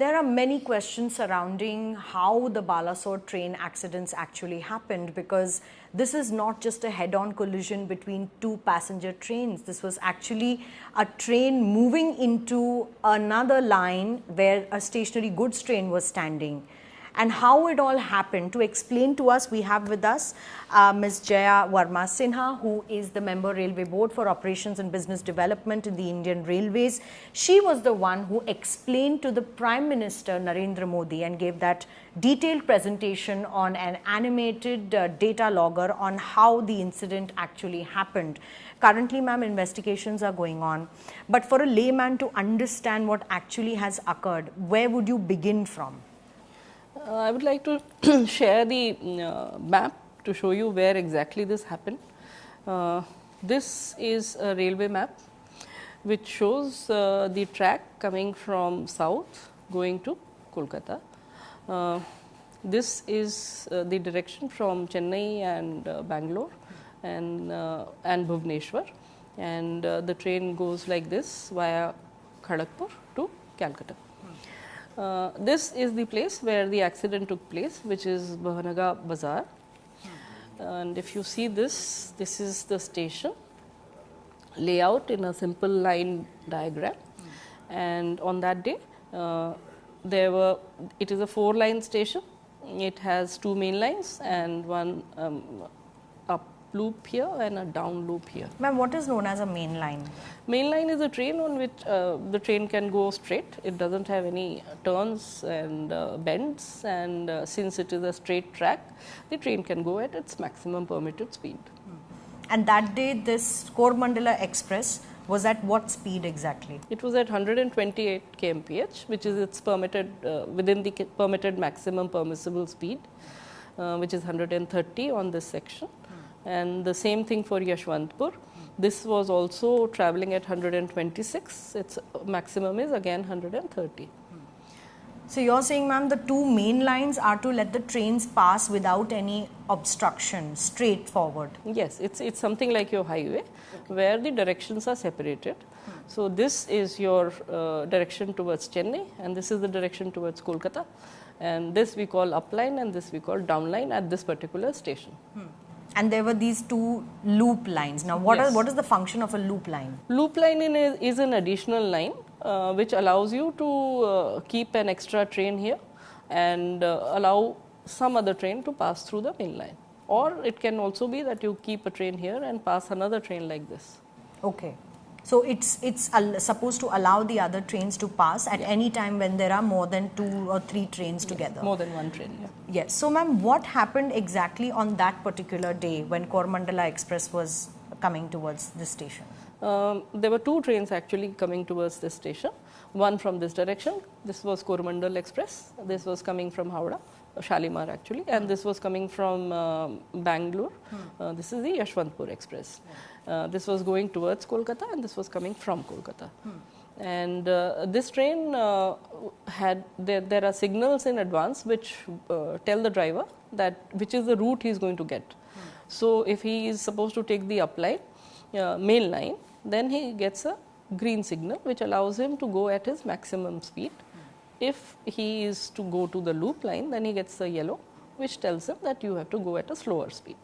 There are many questions surrounding how the Balasore train accidents actually happened, because this is not just a head-on collision between two passenger trains. This was actually a train moving into another line where a stationary goods train was standing. And how it all happened, to explain to us, we have with us Ms. Jaya Varma Sinha, who is the member Railway Board for Operations and Business Development in the Indian Railways. She was the one who explained to the Prime Minister Narendra Modi and gave that detailed presentation on an animated data logger on how the incident actually happened. Currently, ma'am, investigations are going on. But for a layman to understand what actually has occurred, where would you begin from? I would like to share the map to show you where exactly this happened. This is a railway map which shows the track coming from south going to Kolkata. This is the direction from Chennai and Bangalore and Bhubaneswar, and the train goes like this via Kharagpur to Calcutta. This is the place where the accident took place, which is Bhavanaga Bazaar. And if you see this, this is the station layout in a simple line diagram. And on that day, it is a 4-line station. It has 2 main lines and one up loop here and a down loop here. Ma'am, what is known as a main line? Main line is a train on which the train can go straight. It doesn't have any turns and bends, and since it is a straight track, the train can go at its maximum permitted speed. And that day, this Coromandel Express was at what speed exactly? It was at 128 kmph, which is its permitted within the permitted maximum permissible speed, which is 130 on this section. And the same thing for Yashwantpur. This was also travelling at 126. Its maximum is again 130. So you're saying, ma'am, the 2 main lines are to let the trains pass without any obstruction, straightforward? Yes, it's something like your highway, where the directions are separated. So this is your direction towards Chennai, and this is the direction towards Kolkata, and this we call upline and this we call downline at this particular station. And there were these 2 loop lines. Now, what is the function of a loop line? Loop line is an additional line which allows you to keep an extra train here and allow some other train to pass through the main line. Or it can also be that you keep a train here and pass another train like this. Okay. So it's supposed to allow the other trains to pass at any time when there are more than 2 or 3 trains together. More than one train. Yes. So, ma'am, what happened exactly on that particular day when Coromandel Express was coming towards this station? There were 2 trains actually coming towards this station. One from this direction. This was Coromandel Express. This was coming from Howrah, Shalimar actually, and this was coming from Bangalore. This is the Yashwantpur Express. This was going towards Kolkata and this was coming from Kolkata. And this train there are signals in advance which tell the driver that which is the route he is going to get. So if he is supposed to take the upline, main line, then he gets a green signal which allows him to go at his maximum speed. If he is to go to the loop line, then he gets the yellow which tells him that you have to go at a slower speed.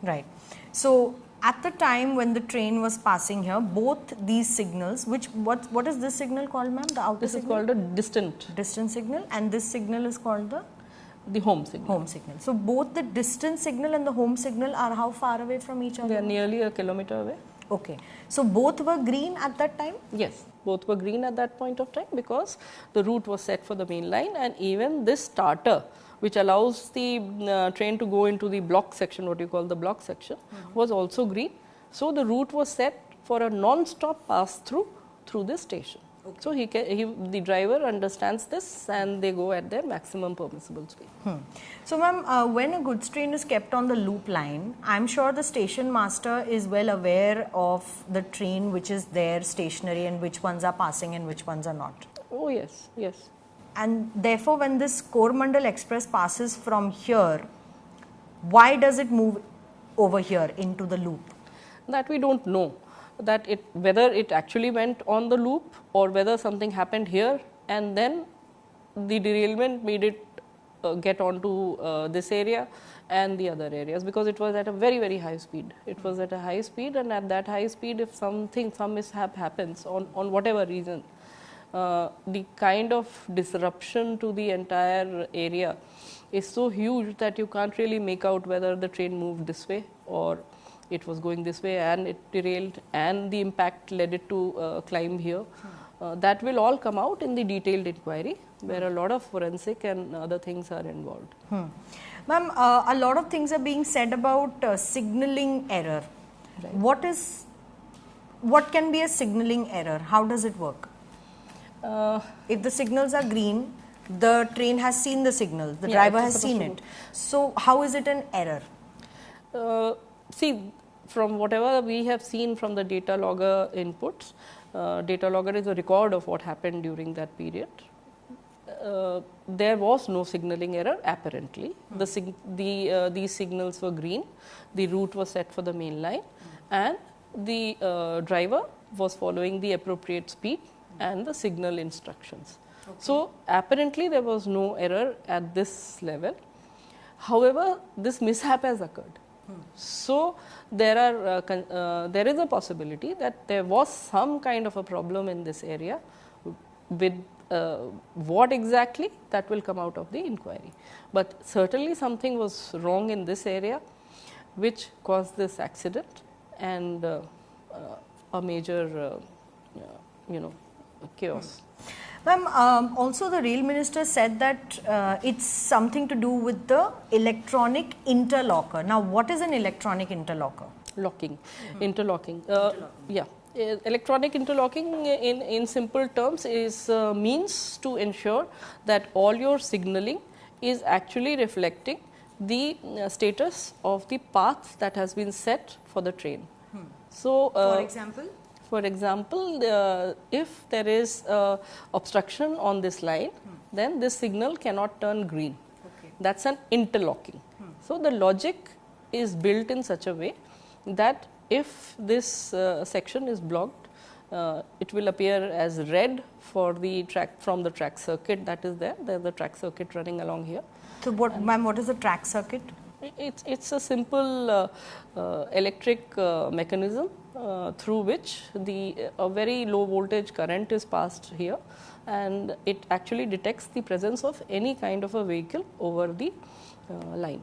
Right. So at the time when the train was passing here, both these signals, what is this signal called, ma'am? The outer This signal? is called a distant Signal, and this signal is called the home signal. Home signal. So both the distant signal and the home signal are how far away from each other? They are nearly a kilometer away. Okay. So both were green at that time? Yes, both were green at that point of time because the route was set for the main line, and even this starter which allows the train to go into the block section, what you call the block section, was also green. So the route was set for a non-stop pass through this station. Okay. So the driver understands this and they go at their maximum permissible speed. So ma'am, when a goods train is kept on the loop line, I'm sure the station master is well aware of the train which is there stationary and which ones are passing and which ones are not. Oh yes, yes. And therefore, when this Coromandel Express passes from here, why does it move over here into the loop? That we don't know. That whether it actually went on the loop or whether something happened here and then the derailment made it get onto this area and the other areas, because it was at a very high speed. It was at a high speed, and at that high speed, if some mishap happens on whatever reason, the kind of disruption to the entire area is so huge that you can't really make out whether the train moved this way or it was going this way and it derailed and the impact led it to climb here. That will all come out in the detailed inquiry, where a lot of forensic and other things are involved. Ma'am, a lot of things are being said about signaling error. Right. What can be a signaling error? How does it work? If the signals are green, the train has seen the signal, the driver has seen it. So how is it an error? See, from whatever we have seen from the data logger inputs, data logger is a record of what happened during that period. There was no signaling error apparently. These signals were green, the route was set for the main line, and the driver was following the appropriate speed and the signal instructions. Okay. So apparently there was no error at this level. However, this mishap has occurred. So there is a possibility that there was some kind of a problem in this area. With what exactly, that will come out of the inquiry. But certainly something was wrong in this area which caused this accident and a major chaos. Ma'am, also the Rail Minister said that it's something to do with the electronic interlocker. Now, what is an electronic interlocker? Interlocking. Yeah. Electronic interlocking in simple terms is means to ensure that all your signaling is actually reflecting the status of the path that has been set for the train. So, for example, if there is obstruction on this line, then this signal cannot turn green. Okay. That's an interlocking. So, the logic is built in such a way that if this section is blocked, it will appear as red for the track from the track circuit that is there. There is the track circuit running along here. So, what is the track circuit? It's a simple electric mechanism through which a very low voltage current is passed here, and it actually detects the presence of any kind of a vehicle over the line.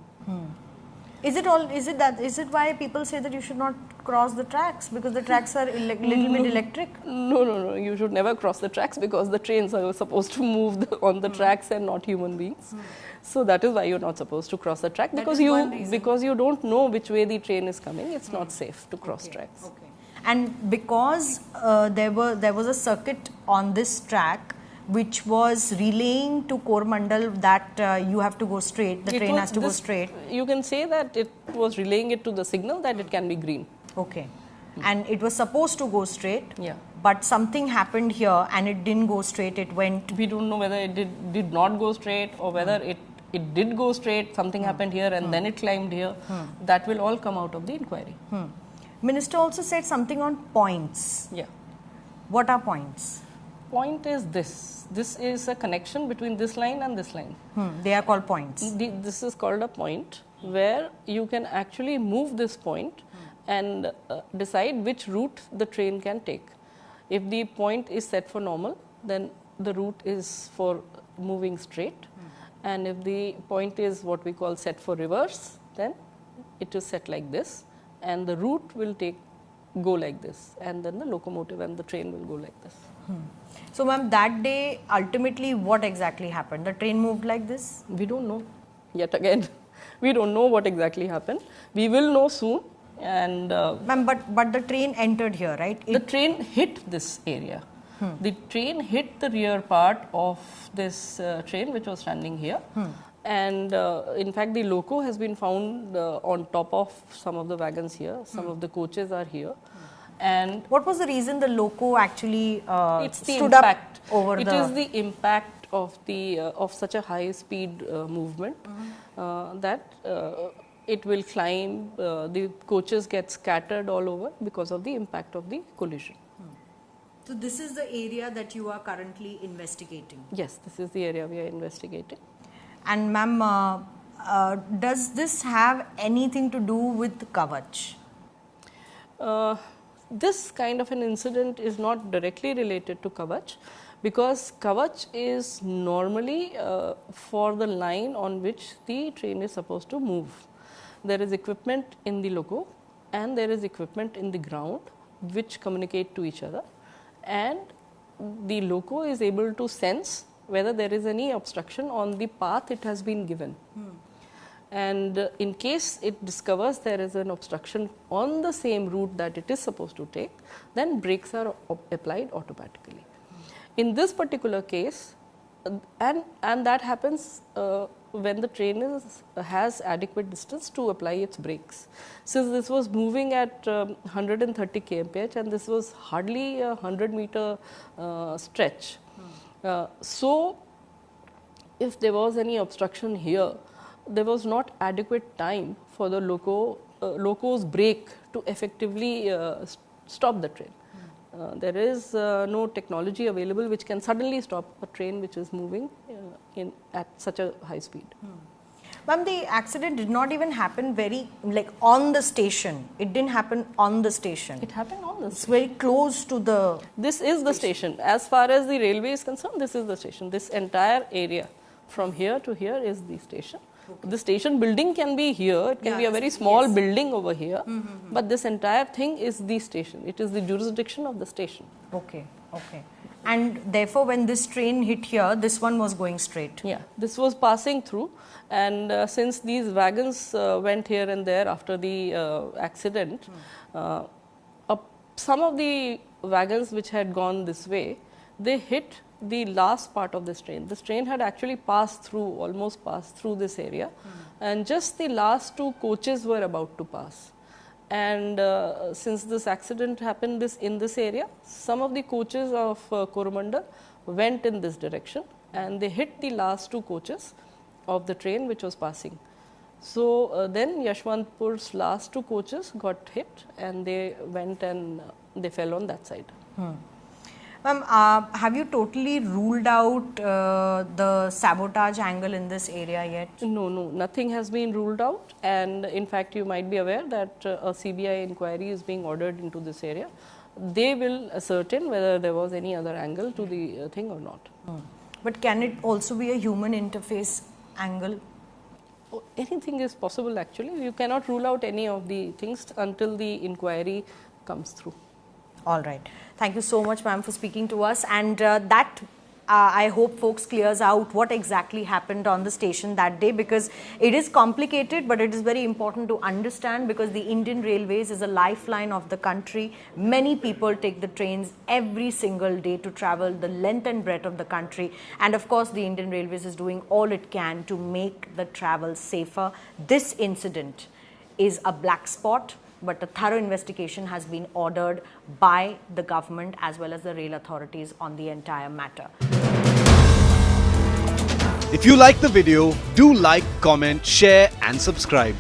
Is it why people say that you should not cross the tracks because the tracks are little bit electric? No. You should never cross the tracks because the trains are supposed to move on the tracks and not human beings. So that is why you're not supposed to cross the track, because you don't know which way the train is coming. It's not safe to cross tracks. Okay. And because there was a circuit on this track which was relaying to Coromandel that you have to go straight, the train has to go straight. You can say that it was relaying it to the signal that it can be green. Okay. And it was supposed to go straight. Yeah. But something happened here and it didn't go straight, it went. We don't know whether it did not go straight or whether it did go straight, something happened here and then it climbed here. That will all come out of the inquiry. Minister also said something on points. Yeah. What are points? Point is this. This is a connection between this line and this line. They are called points. This is called a point where you can actually move this point and decide which route the train can take. If the point is set for normal, then the route is for moving straight. And if the point is what we call set for reverse, then it is set like this, and the route will go like this, and then the locomotive and the train will go like this. So, ma'am, that day ultimately what exactly happened? The train moved like this? We don't know. Yet again, we don't know what exactly happened. We will know soon. And ma'am, but the train entered here, right? The train hit this area. The train hit the rear part of this train which was standing here. And in fact, the loco has been found on top of some of the wagons here. Some of the coaches are here. And what was the reason the loco actually stood impact. Up over it is the impact of of such a high speed movement that it will climb, the coaches get scattered all over because of the impact of the collision. So this is the area that you are currently investigating. Yes, this is the area we are investigating. And ma'am, does this have anything to do with Kavach? This kind of an incident is not directly related to Kavach, because Kavach is normally for the line on which the train is supposed to move. There is equipment in the loco and there is equipment in the ground which communicate to each other, and the loco is able to sense whether there is any obstruction on the path it has been given. And in case it discovers there is an obstruction on the same route that it is supposed to take, then brakes are applied automatically. In this particular case, and that happens when the train has adequate distance to apply its brakes. Since this was moving at 130 kmph and this was hardly a 100-meter stretch. So, if there was any obstruction here, there was not adequate time for the loco's brake to effectively stop the train. There is no technology available which can suddenly stop a train which is moving at such a high speed. Ma'am, the accident did not even happen on the station. It didn't happen on the station. It happened on the station. It's very close to the... This is the station. As far as the railway is concerned, this is the station. This entire area from here to here is the station. Okay. The station building can be here, it can be a very small building over here, but this entire thing is the station. It is the jurisdiction of the station. Okay, okay. And therefore, when this train hit here, this one was going straight? Yeah, this was passing through, and since these wagons went here and there after the accident, some of the wagons which had gone this way, they hit the last part of this train. This train had actually almost passed through this area, and just the last two coaches were about to pass. And since this accident happened in this area, some of the coaches of Coromandel went in this direction and they hit the last two coaches of the train which was passing. So then Yashwantpur's last two coaches got hit and they went and they fell on that side. Ma'am, have you totally ruled out the sabotage angle in this area yet? No, nothing has been ruled out, and in fact you might be aware that a CBI inquiry is being ordered into this area. They will ascertain whether there was any other angle to the thing or not. But can it also be a human interface angle? Anything is possible actually. You cannot rule out any of the things until the inquiry comes through. All right. Thank you so much, ma'am, for speaking to us. And I hope folks clears out what exactly happened on the station that day, because it is complicated, but it is very important to understand, because the Indian Railways is a lifeline of the country. Many people take the trains every single day to travel the length and breadth of the country. And of course, the Indian Railways is doing all it can to make the travel safer. This incident is a black spot, but a thorough investigation has been ordered by the government as well as the rail authorities on the entire matter. If you like the video, do like, comment, share and subscribe.